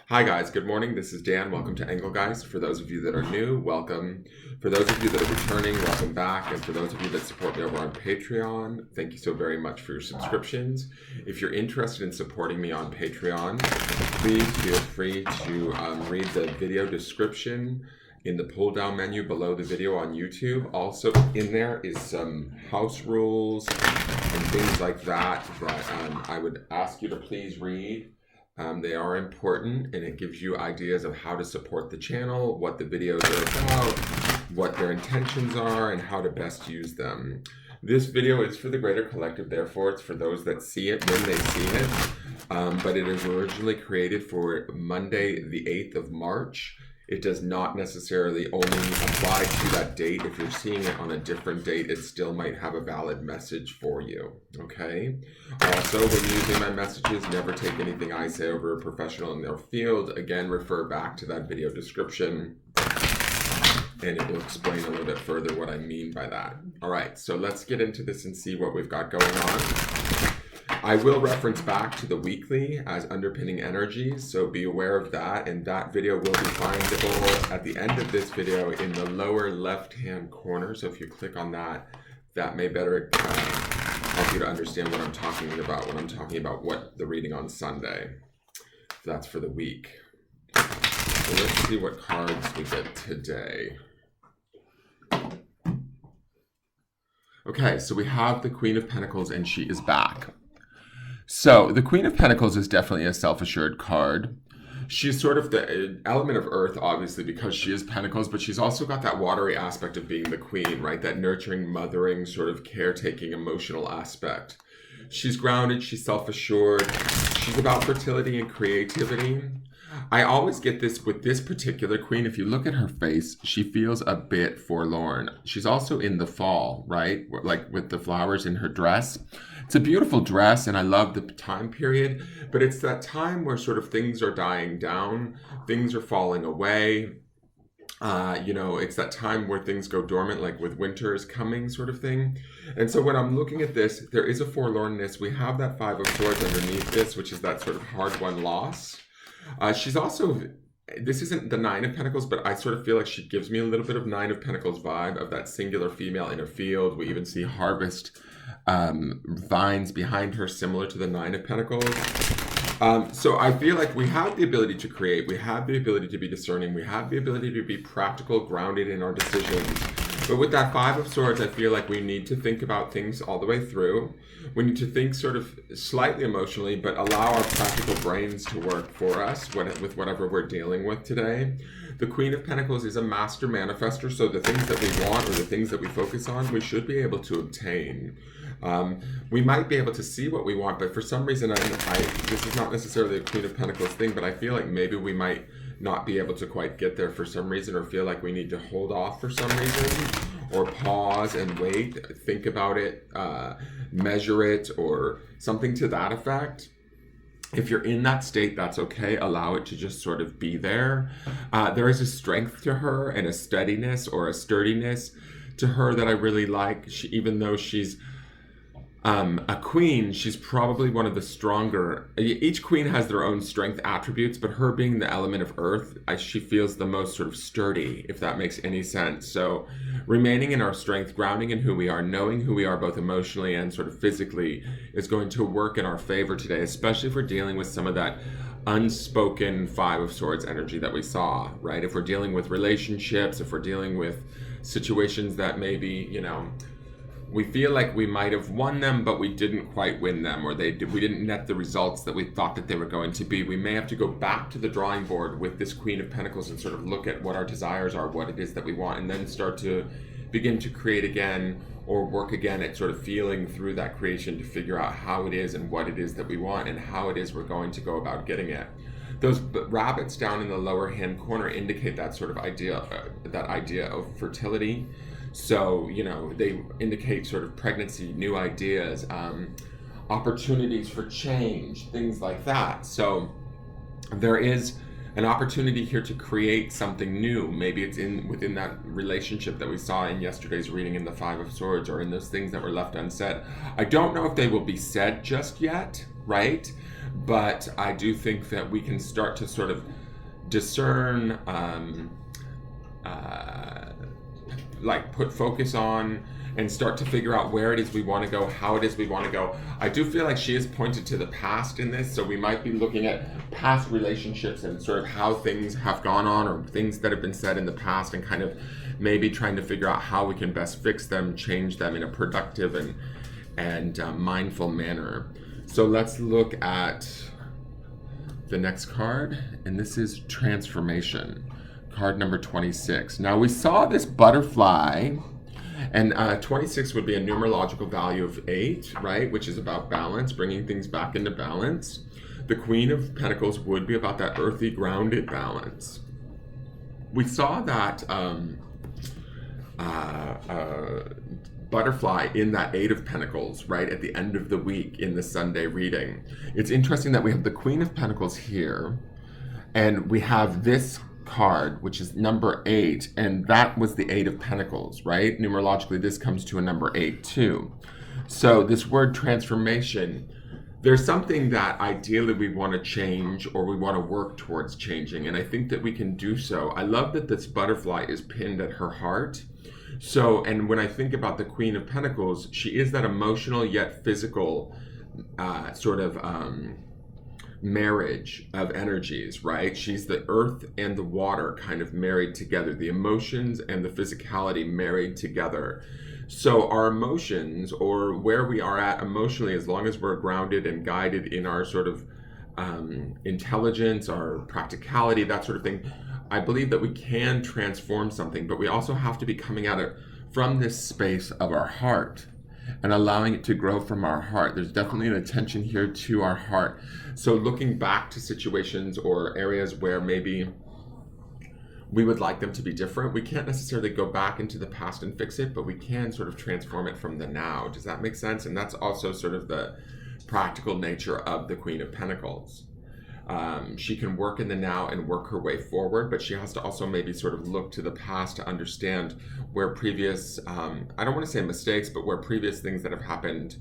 Hi guys, good morning. This is Dan. Welcome to Engelgeist. For those of you that are new, welcome. For those of you that are returning, welcome back. And for those of you that support me over on Patreon, thank you so very much for your subscriptions. If you're interested in supporting me on Patreon, please feel free to read the video description in the pull-down menu below the video on YouTube. Also in there is some house rules and things like that I would ask you to please read. They are important, and it gives you ideas of how to support the channel, what the videos are about, what their intentions are, and how to best use them. This video is for the greater collective, therefore it's for those that see it when they see it. But it is originally created for Monday, the 8th of March. It does not necessarily only apply to that date. If you're seeing it on a different date, it still might have a valid message for you, okay? Also, when using my messages, never take anything I say over a professional in their field. Again, refer back to that video description, and it will explain a little bit further what I mean by that. All right, so let's get into this and see what we've got going on. I will reference back to the weekly as underpinning energies, so be aware of that, and that video will be findable at the end of this video in the lower left-hand corner. So if you click on that, that may better help you to understand what I'm talking about when I'm talking about what the reading on Sunday. That's for the week. So let's see what cards we get today. Okay, so we have the Queen of Pentacles, and she is back. So the Queen of Pentacles is definitely a self-assured card. She's sort of the element of earth, obviously, because she is Pentacles, but she's also got that watery aspect of being the queen, right? That nurturing, mothering, sort of caretaking, emotional aspect. She's grounded, she's self-assured, she's about fertility and creativity. I always get this with this particular queen. If you look at her face, she feels a bit forlorn. She's also in the fall, right? Like with the flowers in her dress. It's a beautiful dress, and I love the time period, but it's that time where sort of things are dying down, things are falling away. It's that time where things go dormant, like with winter is coming sort of thing. And so when I'm looking at this, there is a forlornness. We have that Five of Swords underneath this, which is that sort of hard-won loss. She's also, this isn't the Nine of Pentacles, but I sort of feel like she gives me a little bit of Nine of Pentacles vibe of that singular female in a field. We even see harvest vines behind her, similar to the Nine of Pentacles. So I feel like we have the ability to create, we have the ability to be discerning, we have the ability to be practical, grounded in our decisions. But with that Five of Swords, I feel like we need to think about things all the way through. We need to think sort of slightly emotionally, but allow our practical brains to work for us with whatever we're dealing with today. The Queen of Pentacles is a master manifester, so the things that we want or the things that we focus on, we should be able to obtain. We might be able to see what we want, but for some reason, this is not necessarily a Queen of Pentacles thing, but I feel like maybe we might not be able to quite get there for some reason, or feel like we need to hold off for some reason, or pause and wait, think about it, measure it, or something to that effect. If you're in that state, that's okay. Allow it to just sort of be there. There is a strength to her and a steadiness or a sturdiness to her that I really like. Even though she's a queen, she's probably one of the stronger. Each queen has their own strength attributes, but her being the element of earth, she feels the most sort of sturdy, if that makes any sense. So remaining in our strength, grounding in who we are, knowing who we are both emotionally and sort of physically is going to work in our favor today, especially if we're dealing with some of that unspoken Five of Swords energy that we saw, right? If we're dealing with relationships, if we're dealing with situations that maybe, we feel like we might have won them, but we didn't quite win them, or we didn't net the results that we thought that they were going to be. We may have to go back to the drawing board with this Queen of Pentacles and sort of look at what our desires are, what it is that we want, and then start to begin to create again or work again at sort of feeling through that creation to figure out how it is and what it is that we want and how it is we're going to go about getting it. Those rabbits down in the lower hand corner indicate that sort of idea, of fertility. So, they indicate sort of pregnancy, new ideas, opportunities for change, things like that. So there is an opportunity here to create something new. Maybe it's within that relationship that we saw in yesterday's reading in the Five of Swords, or in those things that were left unsaid. I don't know if they will be said just yet, right? but I do think that we can start to sort of discern, like put focus on and start to figure out where it is we want to go, how it is we want to go. I do feel like she is pointed to the past in this, so we might be looking at past relationships and sort of how things have gone on or things that have been said in the past, and kind of maybe trying to figure out how we can best fix them, change them in a productive and mindful manner. So let's look at the next card, and this is Transformation, card number 26. Now we saw this butterfly, and 26 would be a numerological value of 8, right? Which is about balance, bringing things back into balance. The Queen of Pentacles would be about that earthy, grounded balance. We saw that butterfly in that 8 of Pentacles, right, at the end of the week in the Sunday reading. It's interesting that we have the Queen of Pentacles here, and we have this card, which is number 8, and that was the 8 of Pentacles, right? Numerologically, this comes to a number 8 too. So this word transformation, there's something that ideally we want to change, or we want to work towards changing, and I think that we can do so. I love that this butterfly is pinned at her heart. So, and when I think about the Queen of Pentacles, she is that emotional yet physical sort of marriage of energies, right? She's the earth and the water kind of married together, the emotions and the physicality married together. So our emotions, or where we are at emotionally, as long as we're grounded and guided in our sort of intelligence, our practicality, that sort of thing, I believe that we can transform something, but we also have to be coming at it from this space of our heart and allowing it to grow from our heart. There's definitely an attention here to our heart. So looking back to situations or areas where maybe we would like them to be different, we can't necessarily go back into the past and fix it, but we can sort of transform it from the now. Does that make sense? And that's also sort of the practical nature of the Queen of Pentacles. She can work in the now and work her way forward, but she has to also maybe sort of look to the past to understand where previous, I don't want to say mistakes, but where previous things that have happened,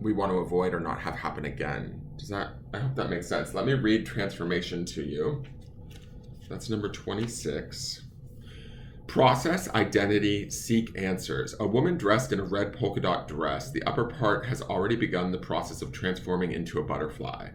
we want to avoid or not have happen again. I hope that makes sense. Let me read Transformation to you. That's number 26. Process, identity, seek answers. A woman dressed in a red polka dot dress, the upper part has already begun the process of transforming into a butterfly.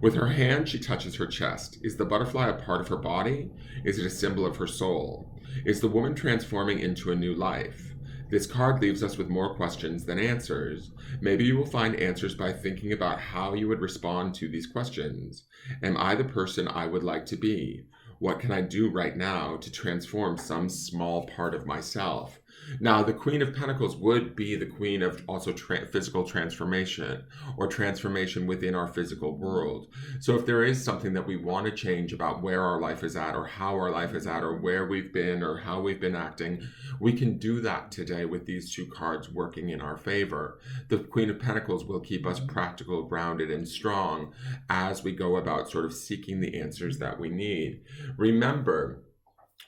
With her hand, she touches her chest. Is the butterfly a part of her body? Is it a symbol of her soul? Is the woman transforming into a new life? This card leaves us with more questions than answers. Maybe you will find answers by thinking about how you would respond to these questions. Am I the person I would like to be? What can I do right now to transform some small part of myself? Now, the Queen of Pentacles would be the queen of also physical transformation, or transformation within our physical world. So if there is something that we want to change about where our life is at, or how our life is at, or where we've been, or how we've been acting, we can do that today with these two cards working in our favor. The Queen of Pentacles will keep us practical, grounded, and strong as we go about sort of seeking the answers that we need. Remember,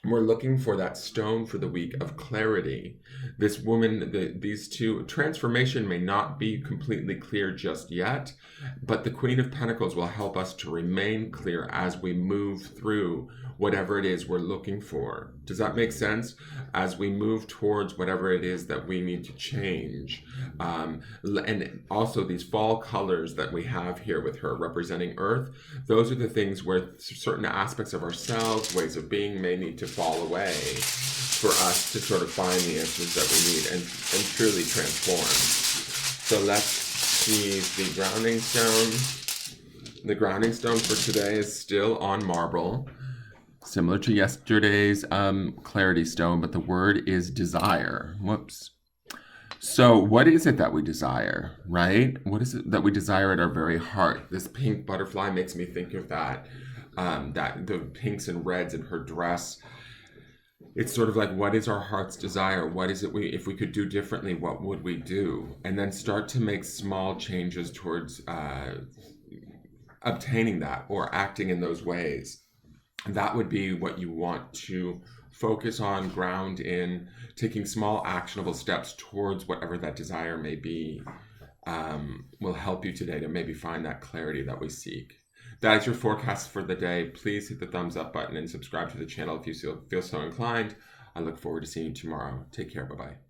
we're looking for that stone for the week of clarity. This woman, these two, transformation may not be completely clear just yet, but the Queen of Pentacles will help us to remain clear as we move through whatever it is we're looking for. Does that make sense? As we move towards whatever it is that we need to change. And also these fall colors that we have here with her representing Earth, those are the things where certain aspects of ourselves, ways of being, may need to fall away for us to sort of find the answers that we need and truly transform. So let's see the grounding stone. The grounding stone for today is still on marble, similar to yesterday's clarity stone, but the word is desire. Whoops. So what is it that we desire, right? What is it that we desire at our very heart? This pink butterfly makes me think of that the pinks and reds in her dress. It's sort of like, what is our heart's desire? What is it if we could do differently, what would we do? And then start to make small changes towards obtaining that or acting in those ways. That would be what you want to focus on, ground in, taking small actionable steps towards whatever that desire may be. will help you today to maybe find that clarity that we seek. That is your forecast for the day. Please hit the thumbs up button and subscribe to the channel if you feel so inclined. I look forward to seeing you tomorrow. Take care. Bye-bye.